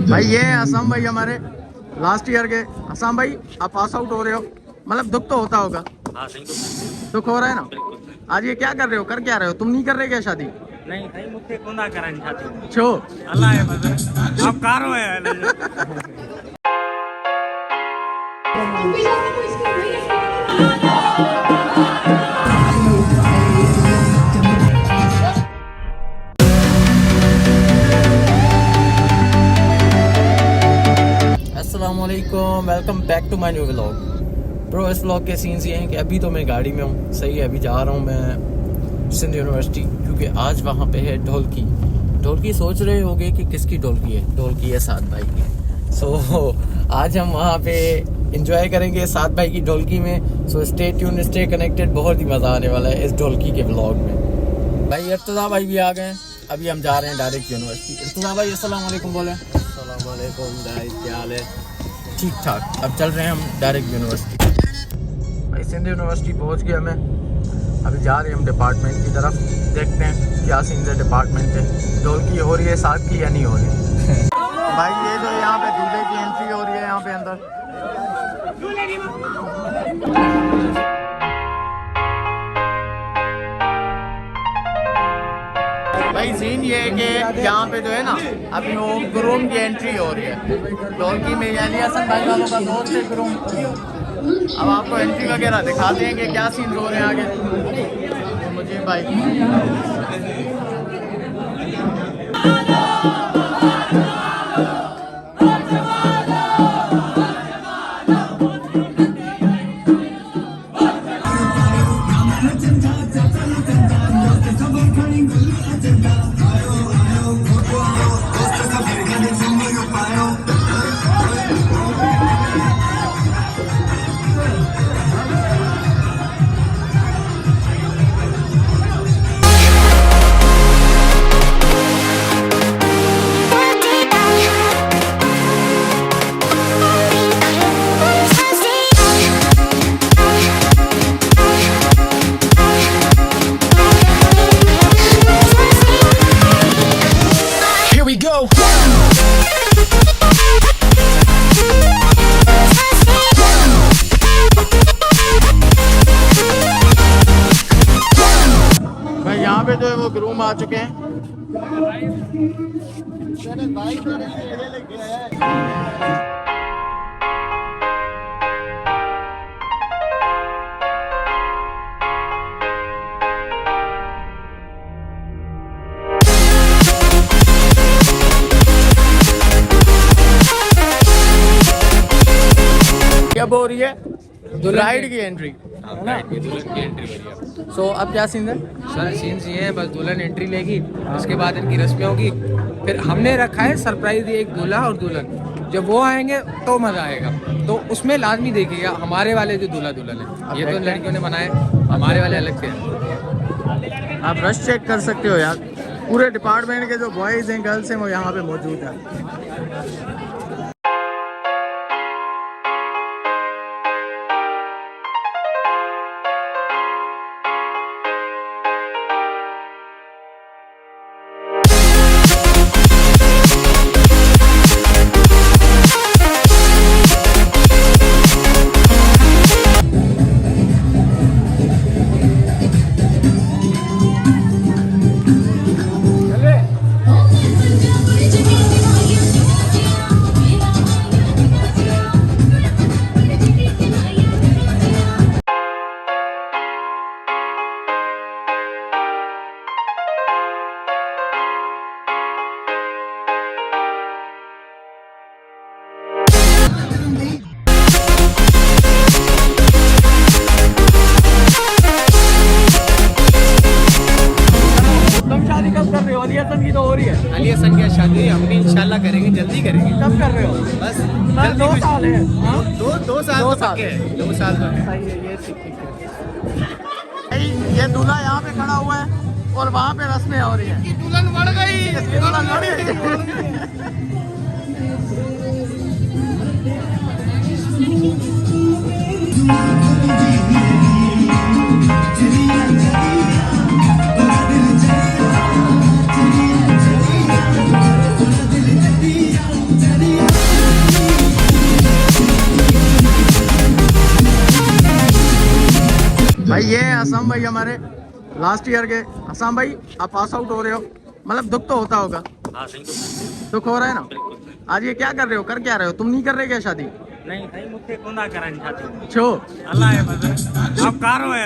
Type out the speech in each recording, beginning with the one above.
भाई ये है असम भाई हमारे लास्ट ईयर के। असम भाई आप पास आउट हो रहे हो, मतलब दुख तो होता होगा। हाँ सही दुख हो रहा है ना। आज ये क्या कर रहे हो, कर क्या रहे हो? तुम नहीं कर रहे क्या शादी? नहीं भाई मुझे कुंदा करन छाती छो अल्लाह है बस अब कारो है अस्सलामुअलैकुम, welcome back to my new vlog. Bro इस व्लॉग के सीन्स ये हैं कि अभी तो मैं गाड़ी में हूँ, सही है। अभी जा रहा हूँ मैं सिंध यूनिवर्सिटी, क्योंकि आज वहाँ पे है ढोलकी। ढोलकी सोच रहे होगे कि किसकी ढोलकी है? ढोलकी है सात भाई की। सो आज हम वहाँ पे इंजॉय करेंगे सात भाई की ढोलकी में। So stay tune, stay connected, बहुत ही मज़ा आने वाला है इस ढोलकी के व्लॉग में। भाई इर्तज़ा भाई भी आ गए, अभी हम जा रहे हैं डायरेक्ट यूनिवर्सिटी। इर्तज़ा भाई अस्सलाम वालेकुम बोले। अस्सलाम वालेकुम गाइस, क्या हाल है? ठीक ठाक। अब चल रहे हैं हम डायरेक्ट यूनिवर्सिटी। भाई सिंध यूनिवर्सिटी पहुंच गए हमें, अभी जा रहे हैं हम डिपार्टमेंट की तरफ। देखते हैं क्या सीन है डिपार्टमेंट के। ढोलकी हो रही है साथ की या नहीं हो रही? भाई ये जो यहाँ पे दूल्हे की एंट्री हो रही है यहाँ पे अंदर। भाई सीन ये है कि यहाँ पे जो है ना अभी वो ग्रूम की एंट्री हो रही है ढोलकी में, यानी हसन भाई वालों का दोस्त है ग्रूम। अब आपको एंट्री वगैरह दिखाते हैं कि क्या सीन हो रहे हैं आगे। तो मुझे भाई यहाँ पे जो है वो ग्रूम आ चुके हैं। क्या हो रही है? ब्राइड की एंट्री। दुल्हन की एंट्री बढ़िया। सो अब क्या सीन है? सर सीन्स ये है, बस दुल्हन एंट्री लेगी, उसके बाद इनकी रस्में होगी, फिर हमने रखा है सरप्राइज एक दूल्हा और दुल्हन। जब वो आएंगे तो मजा आएगा, तो उसमें लाजमी देखिएगा हमारे वाले जो दूल्हा दुल्हन है। ये तो लड़कियों ने बनाए, हमारे वाले अलग से हैं। आप रश चेक कर सकते हो यार, पूरे डिपार्टमेंट के जो बॉयज हैं गर्ल्स हैं वो यहाँ पे मौजूद है। अली हसन की तो हो रही है। अली हसन की शादी हम भी इंशाल्लाह करेंगे, जल्दी करेंगे। कब कर रहे हो? बस 2 साल है। दो साल तो पक्के हैं, 2 साल तो है। सही है, ये ठीक है। ये दूल्हा यहाँ पे खड़ा हुआ है और वहाँ पे रस्में हो रही है। दुल्हन बढ़ गई, दुल्हन बढ़ गई। भाई ये है असम भाई हमारे लास्ट ईयर के। असम भाई आप पास आउट हो रहे हो, मतलब दुख तो होता होगा। हाँ सही तो दुख हो रहा है ना। आज ये क्या कर रहे हो, कर क्या रहे हो? तुम नहीं कर रहे क्या शादी? नहीं भाई मुझे को ना करन चाहती छो अल्लाह है बस अब कारो है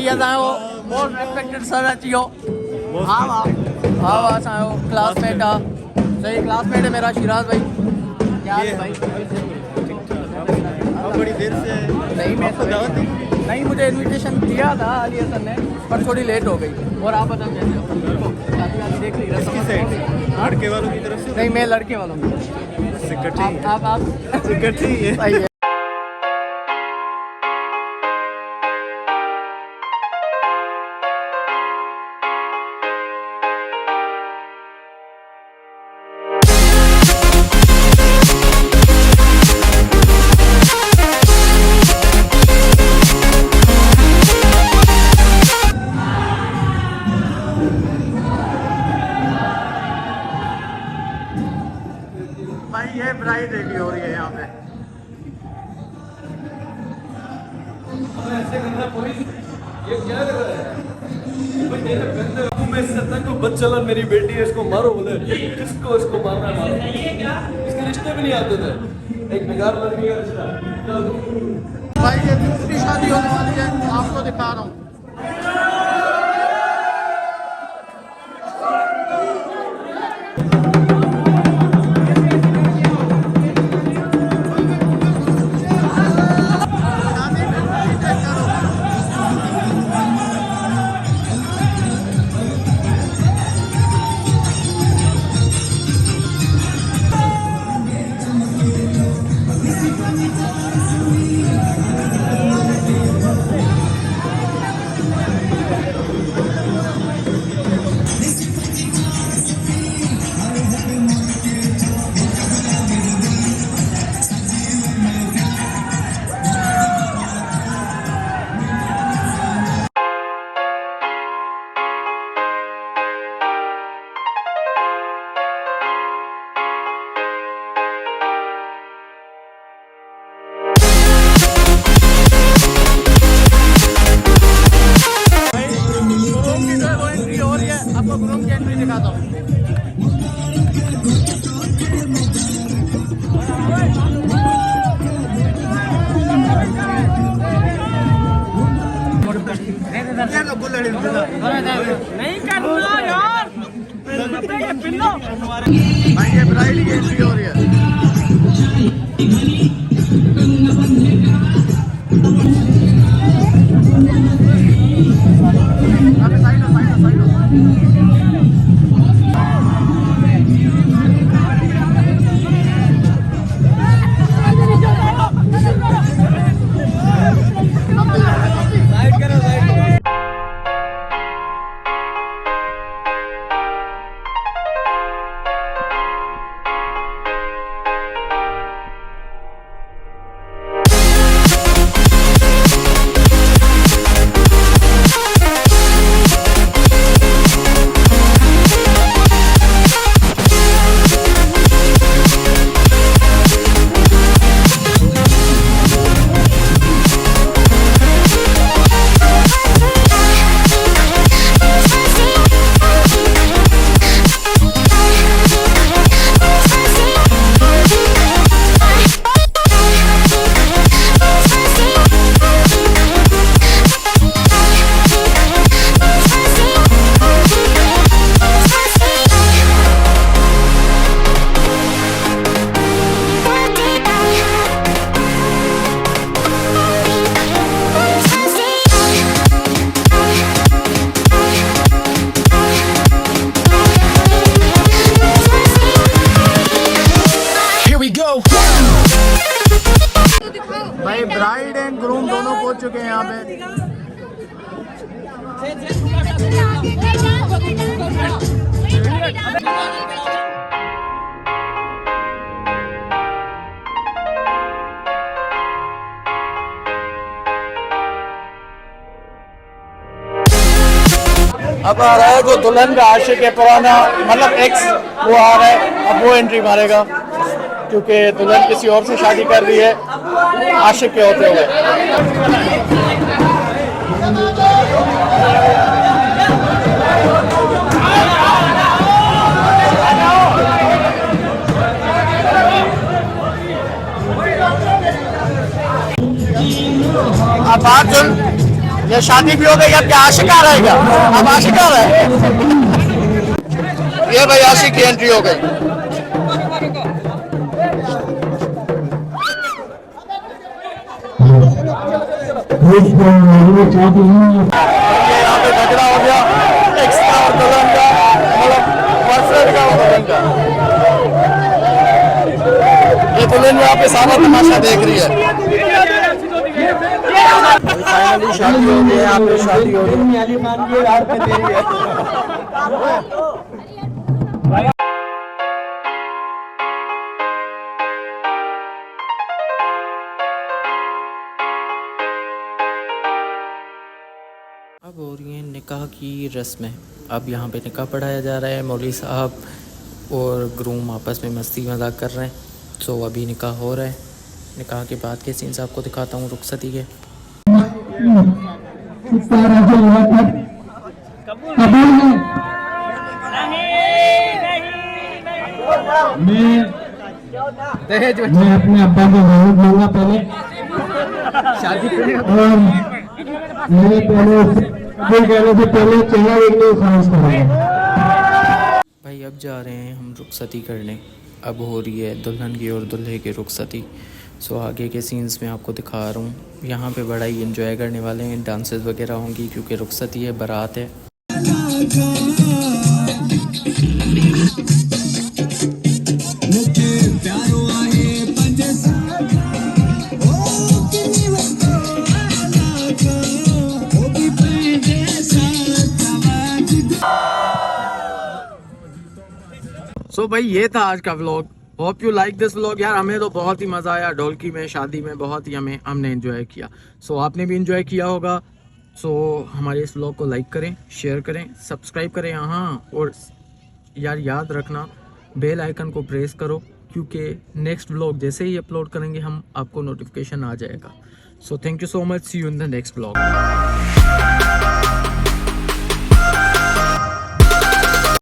ये वो मोस्ट रिस्पेक्टेड सर अचियो। हाँ हाँ क्लासमेट आ सही क्लासमेट है मेरा शिराज भाई। क्या है भाई? बड़ी देर से नहीं मैं नहीं, मुझे इनविटेशन दिया था अली हसन ने, पर थोड़ी लेट हो गई। और आप बताओ कैसे हो? शादी वादी देख ली? लड़के वालों की तरफ से नहीं मैं लड़के वालों की। आप सही है। सही है। भाई ये ब्राइड रेडी हो रही है यहाँ पे। बच्चलन मेरी बेटी है, इसको मारो। बोले किसको इसको मारना है मारो। इसके रिश्ते भी नहीं आते थे। एक बेकार लड़की का रिश्ता। भाई ये दूसरी शादी होने वाली है, आपको दिखा रहा हूँ। आपको ग्रूम की एंट्री दिखाता हूँ। नहीं करना यार भाई ये ब्राइड की एंट्री हो रही है। भाई ब्राइड एंड ग्रूम दोनों पहुंच चुके हैं यहाँ पे। अब आ रहा है जो दुल्हन का आशिक है पुराना, मतलब एक्स, वो आ रहा है। अब वो एंट्री मारेगा क्योंकि दुल्हन किसी और से शादी कर रही है आशिक के होते हुए। बात सुन, ये शादी भी हो गई, अब क्या आशिका रहेगा? अब आशिका रहे। ये भाई आशिक की एंट्री हो गई। ये यहाँ पे झगड़ा हो गया एक्स्ट्रा और दुल्हन का, मतलब बॉयफ्रेंड का और दुल्हन का। ये दुल्हन यहाँ पे सारा तमाशा देख रही है। फाइनली शादी हो गई, यहाँ पे शादी हो गई। अब हो रही है निकाह की रस्में। अब यहाँ पे निकाह पढ़ाया जा रहा है, मौलवी साहब और ग्रूम आपस में मस्ती मजाक कर रहे हैं। सो अभी निकाह हो रहा है। निकाह के बाद के सीन्स आपको दिखाता हूँ रुखसती के। मैं अपने अब्बा को जरूर दूंगा पहले शादी और मेरे पहले कहने से पहले चेहरा देखने की ख्वाहिश करूँगा। भाई अब जा रहे हैं हम रुखसती करने। अब हो रही है दुल्हन की और दूल्हे की रुखसती। सो आगे के सीन्स में आपको दिखा रहा हूँ। यहाँ पे बड़ा ही एंजॉय करने वाले हैं, डांसेस वगैरह होंगी क्योंकि रुखसती है, बारात है। सो भाई ये था आज का vlog. Hope you like this vlog. यार हमें तो बहुत ही मज़ा आया ढोलकी में, शादी में बहुत ही हमने एंजॉय किया। सो आपने भी एंजॉय किया होगा। सो हमारे इस व्लॉग को लाइक करें, शेयर करें, सब्सक्राइब करें यहाँ, और यार याद रखना बेल आइकन को प्रेस करो क्योंकि नेक्स्ट व्लॉग जैसे ही अपलोड करेंगे हम आपको नोटिफिकेशन आ जाएगा। So thank you so much, see you in the next vlog.